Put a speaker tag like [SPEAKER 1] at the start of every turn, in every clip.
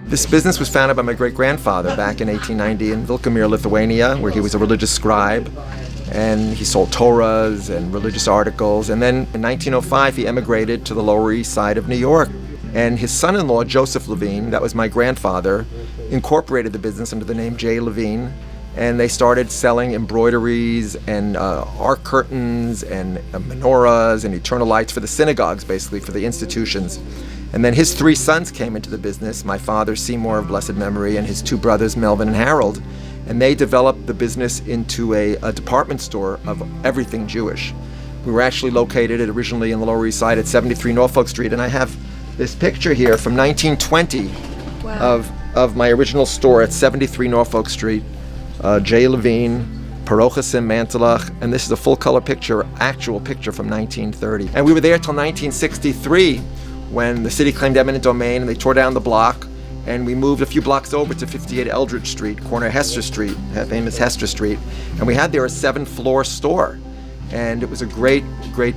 [SPEAKER 1] This business was founded by my great-grandfather back in 1890 in Vilkamir, Lithuania, where he was a religious scribe. And he sold Torahs and religious articles. And then in 1905, he emigrated to the Lower East Side of New York. And his son-in-law, Joseph Levine, that was my grandfather, incorporated the business under the name J. Levine. And they started selling embroideries and arc curtains and menorahs and eternal lights for the synagogues, basically, for the institutions. And then his three sons came into the business, my father, Seymour of blessed memory, and his two brothers, Melvin and Harold. And they developed the business into a department store of everything Jewish. We were actually located originally in the Lower East Side at 73 Norfolk Street. And I have this picture here from 1920 of my original store at 73 Norfolk Street. J. Levine, Parochasim, Mantelach, and this is a full-color picture, actual picture from 1930. And we were there till 1963 when the city claimed eminent domain and they tore down the block, and we moved a few blocks over to 58 Eldridge Street, corner Hester Street, famous Hester Street, and we had there a 7-floor store. And it was a great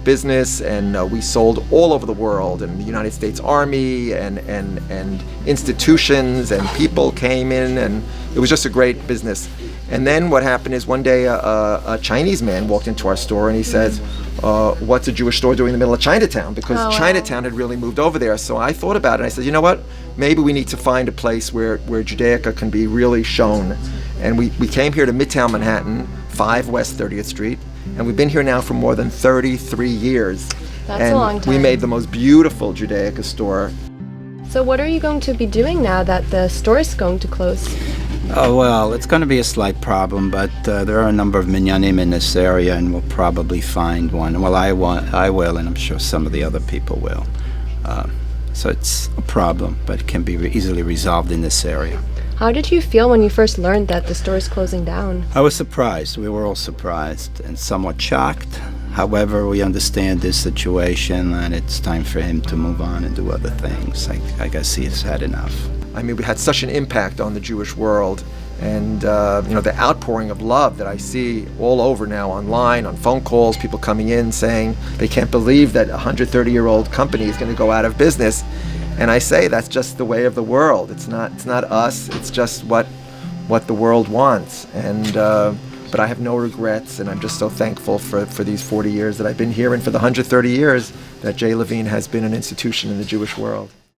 [SPEAKER 1] business, and we sold all over the world, and the United States Army and institutions, and people came in, and it was just a great business. And then what happened is one day a Chinese man walked into our store and he says, what's a Jewish store doing in the middle of Chinatown? Because Chinatown had really moved over there. So I thought about it. I said, you know what? Maybe we need to find a place where Judaica can be really shown. And we came here to Midtown Manhattan, 5 West 30th Street. And we've been here now for more than 33 years.
[SPEAKER 2] That's a long time.
[SPEAKER 1] We made the most beautiful Judaica store.
[SPEAKER 2] So what are you going to be doing now that the store is going to close?
[SPEAKER 3] Oh, well, it's going to be a slight problem, but there are a number of minyanim in this area, and we'll probably find one. Well, I will, and I'm sure some of the other people will. So it's a problem, but it can be easily resolved in this area.
[SPEAKER 2] How did you feel when you first learned that the store is closing down?
[SPEAKER 3] I was surprised. We were all surprised and somewhat shocked. However, we understand this situation, and it's time for him to move on and do other things. I guess he's had enough.
[SPEAKER 1] I mean, we had such an impact on the Jewish world, and the outpouring of love that I see all over now online, on phone calls, people coming in saying they can't believe that a 130-year-old company is going to go out of business. And I say that's just the way of the world. It's not us. It's just what the world wants. And but I have no regrets, and I'm just so thankful for these 40 years that I've been here, and for the 130 years that J. Levine has been an institution in the Jewish world.